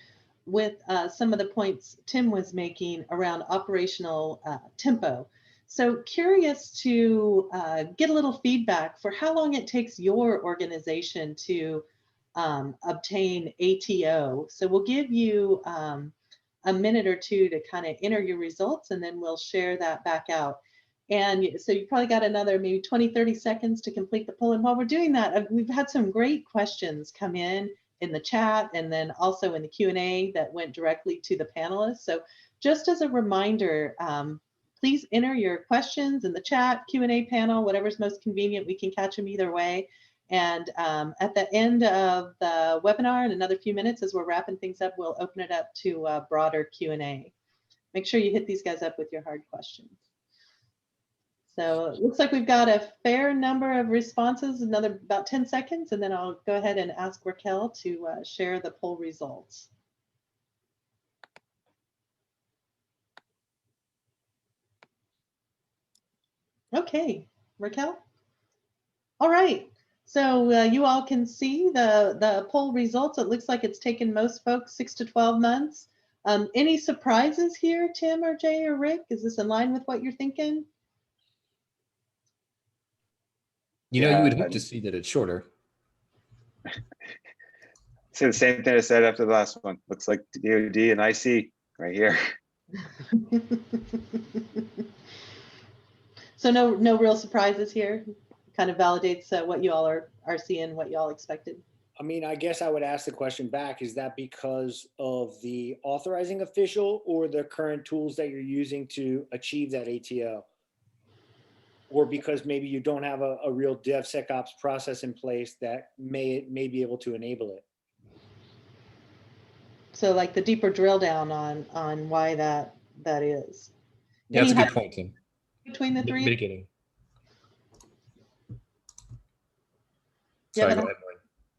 S2: with some of the points Tim was making around operational tempo. So curious to get a little feedback for how long it takes your organization to obtain ATO. So we'll give you a minute or two to kind of enter your results, and then we'll share that back out. And so you probably got another maybe 20, 30 seconds to complete the poll. And while we're doing that, we've had some great questions come in the chat and then also in the Q&A that went directly to the panelists. So just as a reminder, please enter your questions in the chat, Q&A panel, whatever's most convenient. We can catch them either way. And at the end of the webinar, in another few minutes, as we're wrapping things up, we'll open it up to a broader Q&A. Make sure you hit these guys up with your hard questions. So it looks like we've got a fair number of responses, another about 10 seconds, and then I'll go ahead and ask Raquel to share the poll results. Okay, Raquel? All right, so you all can see the poll results. It looks like it's taken most folks 6 to 12 months. Any surprises here, Tim or Jay or Rick? Is this in line with what you're thinking?
S5: You would hope to see that it's shorter.
S4: Say the same thing I said after the last one. Looks like DoD and IC right here.
S2: So no real surprises here. Kind of validates what you all are seeing, what you all expected.
S3: I mean, I guess I would ask the question back, is that because of the authorizing official or the current tools that you're using to achieve that ATO? Or because maybe you don't have a real DevSecOps process in place that may be able to enable it?
S2: So like the deeper drill down on why that is.
S5: Yeah, that's a good point, Tim.
S2: Between the three?
S5: Mitigating.
S2: Yeah,
S5: Sorry, go ahead,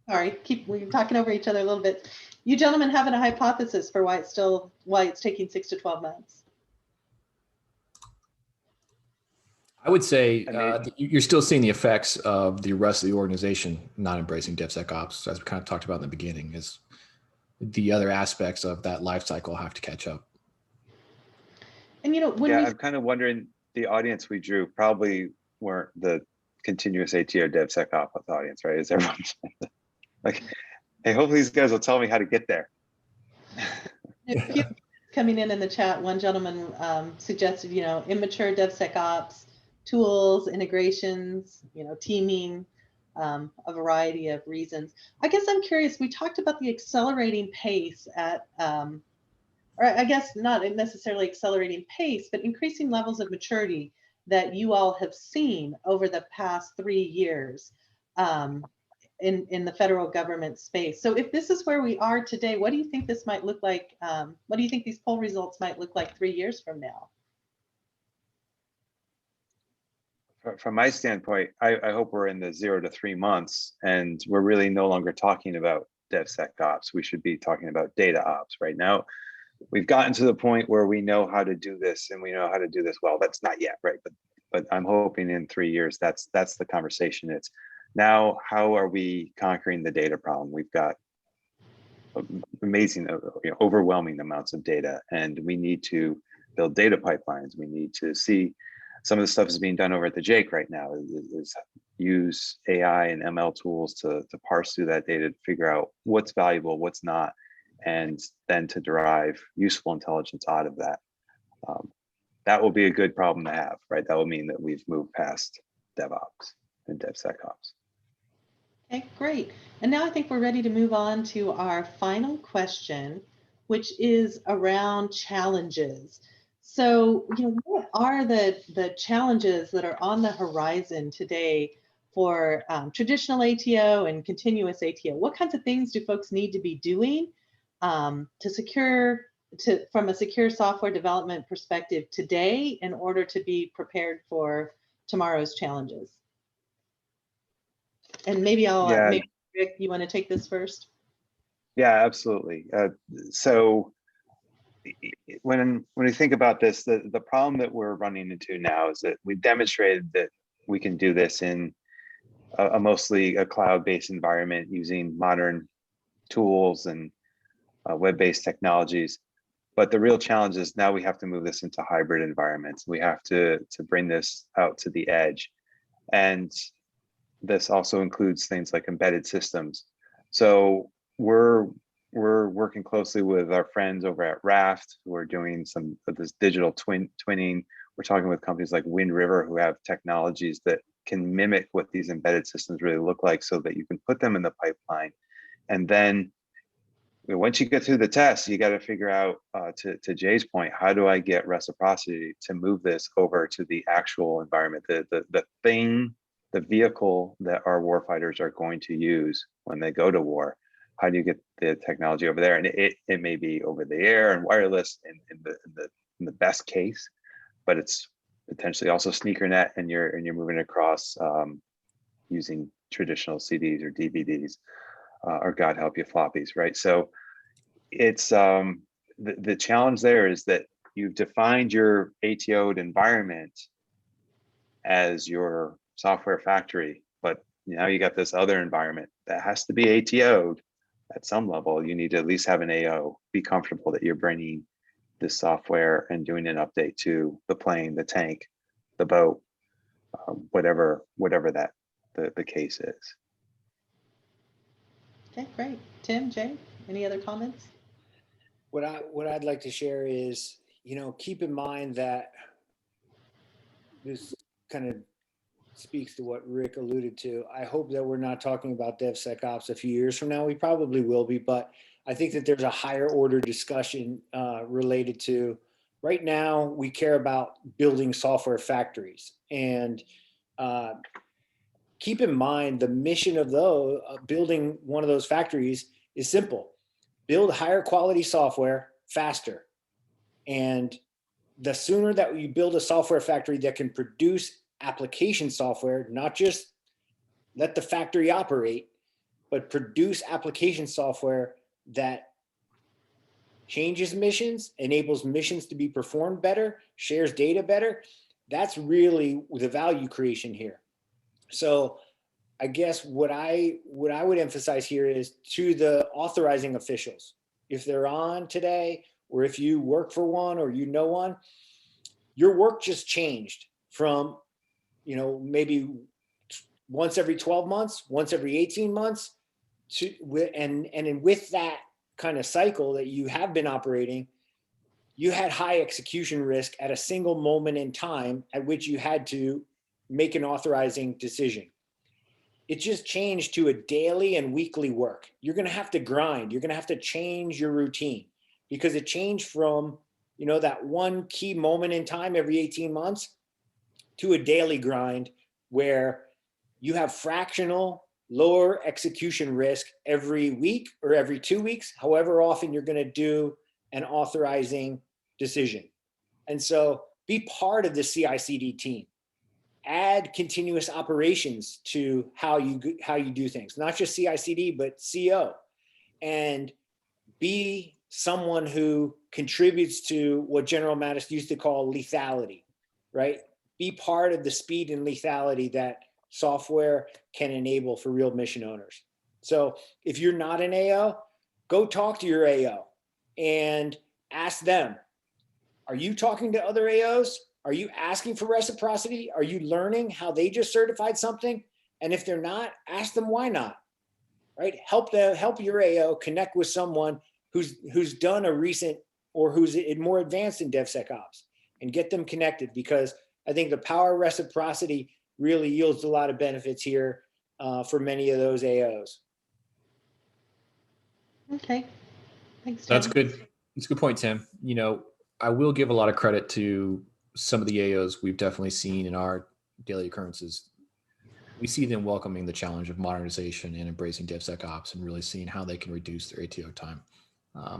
S5: Maureen.
S2: Sorry, we're talking over each other a little bit. You gentlemen having a hypothesis for why it's taking 6 to 12 months?
S5: I would say you're still seeing the effects of the rest of the organization not embracing DevSecOps, as we kind of talked about in the beginning, is the other aspects of that life cycle have to catch up.
S2: And
S4: I'm kind of wondering, the audience we drew probably weren't the continuous ATO DevSecOps audience, right? Is everyone like, hey, hopefully these guys will tell me how to get there.
S2: Coming in the chat, one gentleman suggested, immature DevSecOps tools, integrations, teaming, a variety of reasons. I guess I'm curious, we talked about the accelerating pace at, or I guess not necessarily accelerating pace, but increasing levels of maturity that you all have seen over the past 3 years in the federal government space. So if this is where we are today, what do you think this might look like? What do you think these poll results might look like 3 years from now?
S4: From my standpoint, I hope we're in the 0 to 3 months and we're really no longer talking about DevSecOps. We should be talking about data ops right now. We've gotten to the point where we know how to do this and we know how to do this well. That's not yet, right? But I'm hoping in 3 years, that's the conversation. It's now, how are we conquering the data problem? We've got amazing, overwhelming amounts of data, and we need to build data pipelines. We need to see some of the stuff is being done over at the Jake right now, is use AI and ML tools to parse through that data to figure out what's valuable, what's not, and then to derive useful intelligence out of that. That will be a good problem to have, right? That will mean that we've moved past DevOps and DevSecOps.
S2: Okay, great. And now I think we're ready to move on to our final question, which is around challenges. So, what are the challenges that are on the horizon today for traditional ATO and continuous ATO? What kinds of things do folks need to be doing from a secure software development perspective today in order to be prepared for tomorrow's challenges? And maybe maybe Rick, you want to take this first?
S4: Yeah, absolutely. So when we think about this, the problem that we're running into now is that we've demonstrated that we can do this in mostly a cloud-based environment using modern tools and web-based technologies. But the real challenge is now we have to move this into hybrid environments. We have to bring this out to the edge. And this also includes things like embedded systems. So we're working closely with our friends over at Raft, who are doing some of this digital twinning. We're talking with companies like Wind River, who have technologies that can mimic what these embedded systems really look like, so that you can put them in the pipeline. And then once you get through the test, you got to figure out, to Jay's point, how do I get reciprocity to move this over to the actual environment, the vehicle that our warfighters are going to use when they go to war? How do you get the technology over there? And it may be over the air and wireless in the best case, but it's potentially also sneaker net, and you're moving across using traditional CDs or DVDs. Or God help you, floppies, right? So it's the challenge there is that you've defined your ATO'd environment as your software factory, but now you got this other environment that has to be ATO'd at some level. You need to at least have an AO, be comfortable that you're bringing this software and doing an update to the plane, the tank, the boat, whatever that the case is.
S2: Okay, great. Tim, Jay, any other comments?
S3: What I'd like to share is, keep in mind that this kind of speaks to what Rick alluded to. I hope that we're not talking about DevSecOps a few years from now. We probably will be, but I think that there's a higher order discussion related to, right now, we care about building software factories. And keep in mind, the mission of building one of those factories is simple: build higher quality software faster. And the sooner that you build a software factory that can produce application software, not just let the factory operate, but produce application software that changes missions, enables missions to be performed better, shares data better, that's really the value creation here. So I guess what I would emphasize here is to the authorizing officials, if they're on today, or if you work for one or one, your work just changed from, maybe once every 12 months, once every 18 months, and with that kind of cycle that you have been operating, you had high execution risk at a single moment in time at which you had to make an authorizing decision. It just changed to a daily and weekly work. You're going to have to grind. You're going to have to change your routine, because it changed from, that one key moment in time every 18 months to a daily grind where you have fractional lower execution risk every week or every 2 weeks, however often you're going to do an authorizing decision. And so be part of the CI/CD team. Add continuous operations to how you do things, not just CI/CD, but CO, and be someone who contributes to what General Mattis used to call lethality, right? Be part of the speed and lethality that software can enable for real mission owners. So if you're not an AO, go talk to your AO and ask them, are you talking to other AOs? Are you asking for reciprocity? Are you learning how they just certified something? And if they're not, ask them why not, right? Help your AO connect with someone who's done a recent or who's more advanced in DevSecOps, and get them connected, because I think the power of reciprocity really yields a lot of benefits here for many of those AOs.
S2: Okay, thanks, Tim.
S5: That's good. It's a good point, Tim. I will give a lot of credit to some of the AOs we've definitely seen in our daily occurrences. We see them welcoming the challenge of modernization and embracing DevSecOps and really seeing how they can reduce their ATO time.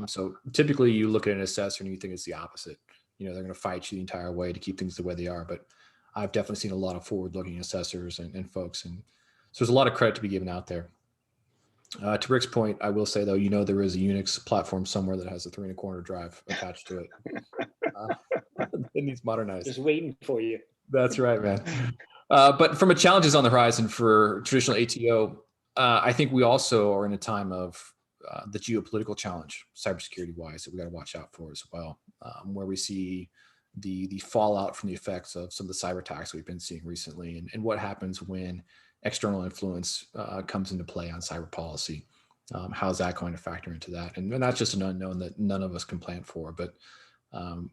S5: So typically you look at an assessor and you think it's the opposite. They're going to fight you the entire way to keep things the way they are. But I've definitely seen a lot of forward-looking assessors and folks. And so there's a lot of credit to be given out there. To Rick's point, I will say, though, there is a Unix platform somewhere that has a 3.25 drive attached to it. It needs modernized.
S3: Just waiting for you.
S5: That's right, man. But from a challenges on the horizon for traditional ATO, I think we also are in a time of the geopolitical challenge, cybersecurity wise, that we got to watch out for as well, where we see the fallout from the effects of some of the cyber attacks we've been seeing recently, and what happens when external influence comes into play on cyber policy. How's that going to factor into that? And that's just an unknown that none of us can plan for. But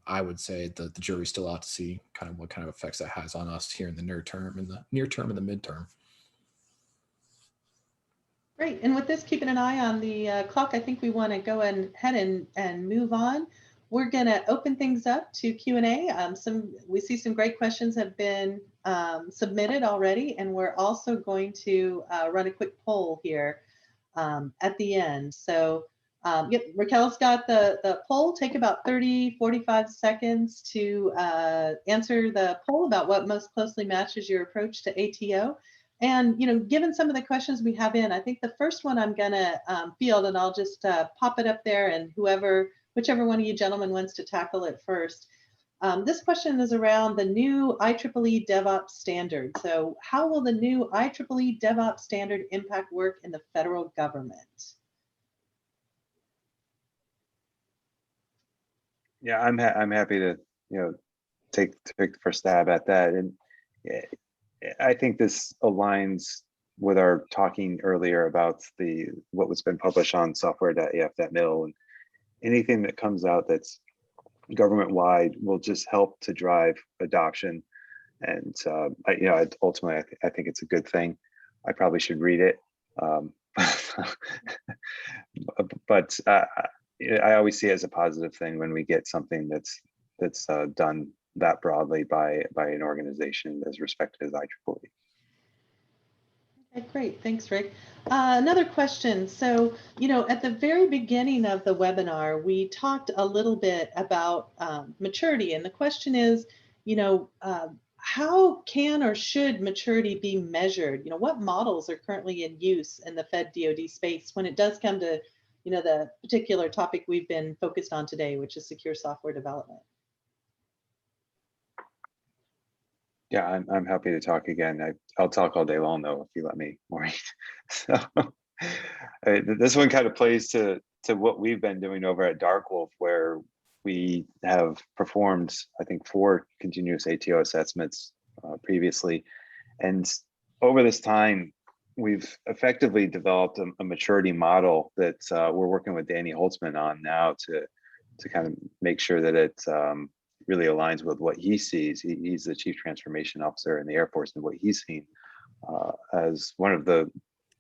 S5: I would say that the jury's still out to see kind of what kind of effects that has on us here in the near term and the midterm.
S2: Great. And with this, keeping an eye on the clock, I think we want to go ahead and move on. We're going to open things up to Q&A. We see some great questions have been submitted already, and we're also going to run a quick poll here at the end. So yep, Raquel's got the poll. Take about 30, 45 seconds to answer the poll about what most closely matches your approach to ATO. And, given some of the questions we have in, I think the first one I'm going to field, and I'll just pop it up there, and whichever one of you gentlemen wants to tackle it first. This question is around the new IEEE DevOps standard. So how will the new IEEE DevOps standard impact work in the federal government?
S4: Yeah, I'm happy to take the first stab at that, and I think this aligns with our talking earlier about what was been published on software.af.mil, and anything that comes out that's government-wide will just help to drive adoption. And ultimately, I think it's a good thing. I probably should read it, but I always see it as a positive thing when we get something that's done that broadly by an organization as respected as IEEE.
S2: Okay, great. Thanks, Rick. Another question. So, at the very beginning of the webinar, we talked a little bit about maturity. And the question is, how can or should maturity be measured? What models are currently in use in the Fed DoD space when it does come to, the particular topic we've been focused on today, which is secure software development?
S4: Yeah, I'm happy to talk again. I'll talk all day long, though, if you let me, Maureen. So this one kind of plays to what we've been doing over at Darkwolf, where we have performed, I think, 4 continuous ATO assessments previously. And over this time, we've effectively developed a maturity model that we're working with Danny Holtzman on now to kind of make sure that it really aligns with what he sees. He's the Chief Transformation Officer in the Air Force, and what he's seen as one of the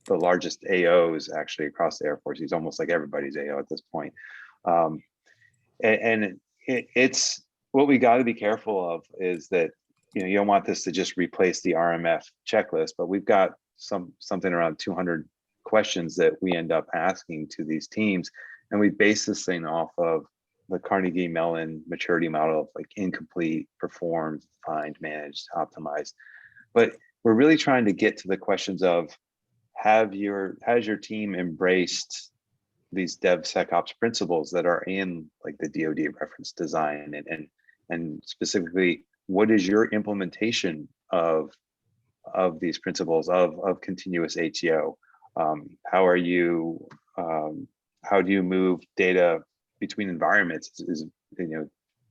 S4: largest AOs actually across the Air Force. He's almost like everybody's AO at this point. It's what we got to be careful of is that you don't want this to just replace the RMF checklist, but we've got something around 200 questions that we end up asking to these teams, and we base this thing off of the Carnegie Mellon maturity model of like incomplete, performed, defined, managed, optimized. But we're really trying to get to the questions of has your team embraced these DevSecOps principles that are in like the DoD reference design, and specifically, what is your implementation of these principles of continuous ATO? How do you move data between environments? Is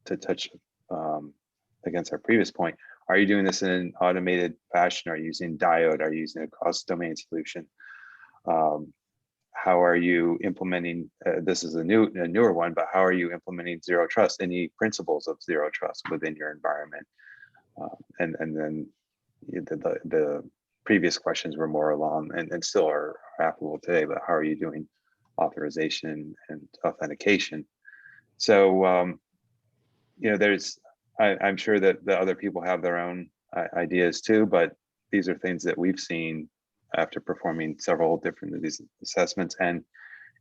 S4: to touch against our previous point, are you doing this in an automated fashion? Are you using diode? Are you using a cross-domain solution? How are you implementing, this is a newer one, but how are you implementing zero trust? Any principles of zero trust within your environment? And then the previous questions were more along, and still are applicable today, but how are you doing authorization and authentication? So, I'm sure that the other people have their own ideas too, but these are things that we've seen after performing several different of these assessments and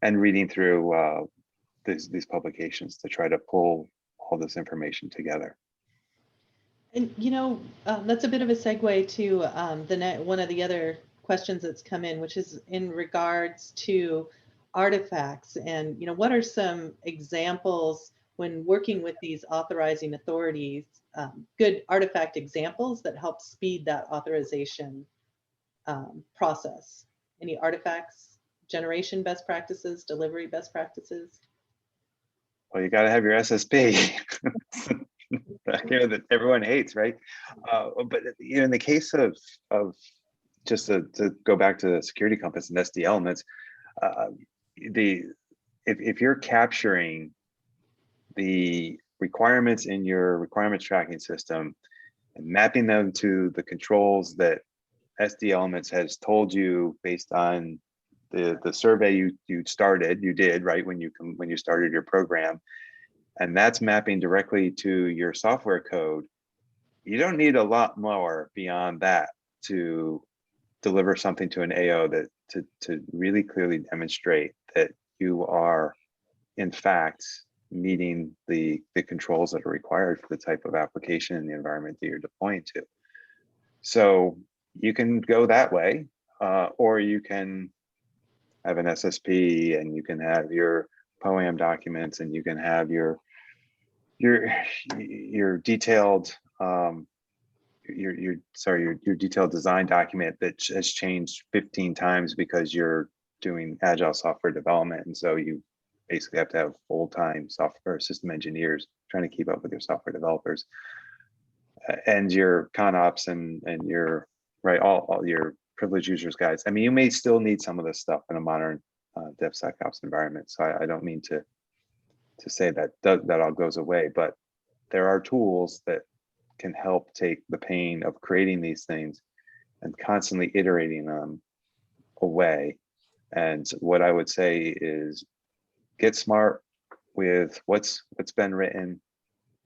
S4: reading through these publications to try to pull all this information together.
S2: And that's a bit of a segue to one of the other questions that's come in, which is in regards to artifacts. And what are some examples when working with these authorizing authorities, good artifact examples that help speed that authorization process? Any artifacts, generation best practices, delivery best practices?
S4: Well, you got to have your SSP. That everyone hates, right? But in the case of just to go back to the security compass and SD elements, if you're capturing the requirements in your requirements tracking system and mapping them to the controls that SD elements has told you based on the survey you did right when you started your program, and that's mapping directly to your software code, you don't need a lot more beyond that to deliver something to an AO that to really clearly demonstrate that you are in fact meeting the controls that are required for the type of application and the environment that you're deploying to. So you can go that way, or you can have an SSP and you can have your POAM documents and you can have your detailed your detailed design document that has changed 15 times because you're doing agile software development, and so you basically have to have full-time software system engineers trying to keep up with your software developers, and your ConOps and your all your privileged users guides. I mean, you may still need some of this stuff in a modern DevSecOps environment, so I don't mean to say that all goes away, but there are tools that can help take the pain of creating these things and constantly iterating them away. And what I would say is get smart with what's been written,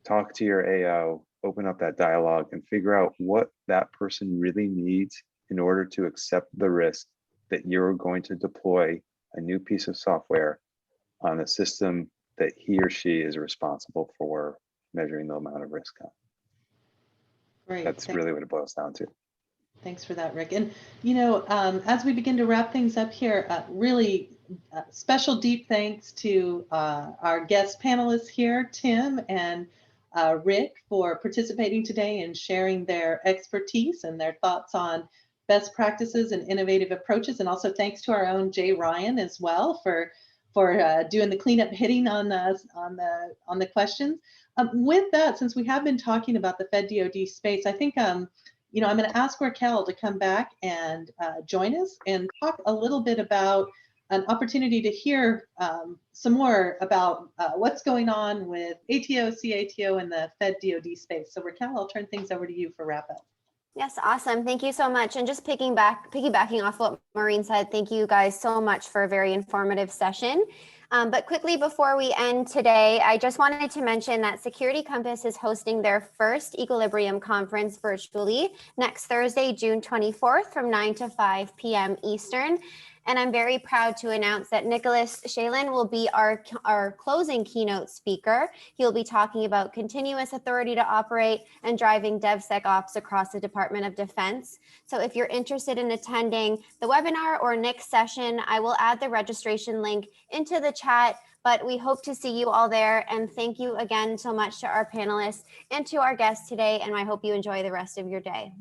S4: talk to your AO, open up that dialogue and figure out what that person really needs in order to accept the risk that you're going to deploy a new piece of software on a system that he or she is responsible for measuring the amount of risk on.
S2: Great.
S4: That's really what it boils down to.
S2: Thanks for that, Rick. And, as we begin to wrap things up here, really special deep thanks to our guest panelists here, Tim and Rick, for participating today and sharing their expertise and their thoughts on best practices and innovative approaches. And also thanks to our own Jay Ryan as well for doing the cleanup hitting on the questions. With that, since we have been talking about the Fed DoD space, I think I'm going to ask Raquel to come back and join us and talk a little bit about an opportunity to hear some more about what's going on with ATO, cATO, and the Fed DoD space. So Raquel, I'll turn things over to you for wrap up.
S1: Yes, awesome. Thank you so much. And just piggybacking off what Maureen said, thank you guys so much for a very informative session. But quickly before we end today, I just wanted to mention that Security Compass is hosting their first Equilibrium conference virtually next Thursday, June 24th from 9 to 5 p.m. Eastern. And I'm very proud to announce that Nicholas Shalin will be our closing keynote speaker. He'll be talking about continuous authority to operate and driving DevSecOps across the Department of Defense. So if you're interested in attending the webinar or next session, I will add the registration link into the chat, but we hope to see you all there. And thank you again so much to our panelists and to our guests today. And I hope you enjoy the rest of your day.